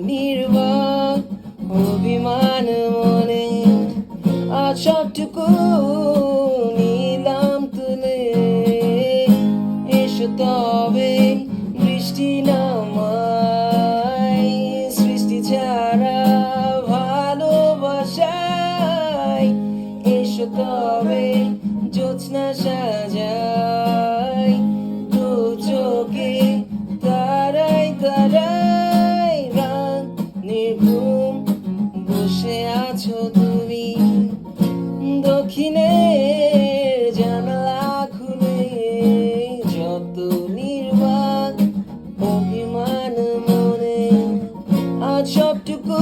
নির্বাক অভিমান মনে আজ সবটুকু নিলাম তুলে এসো তবে বৃষ্টি নামায় সৃষ্টি ছাড়া ভালোবাসায় এসো তবে জ্যোৎস্না সাজায় দু চোখে তারাই তারাই রাত নির্ঘুম বসে আছো তুমি দক্ষিণের জানালা খুলে যত নির্বাক অভিমান মনে আজ সবটুকু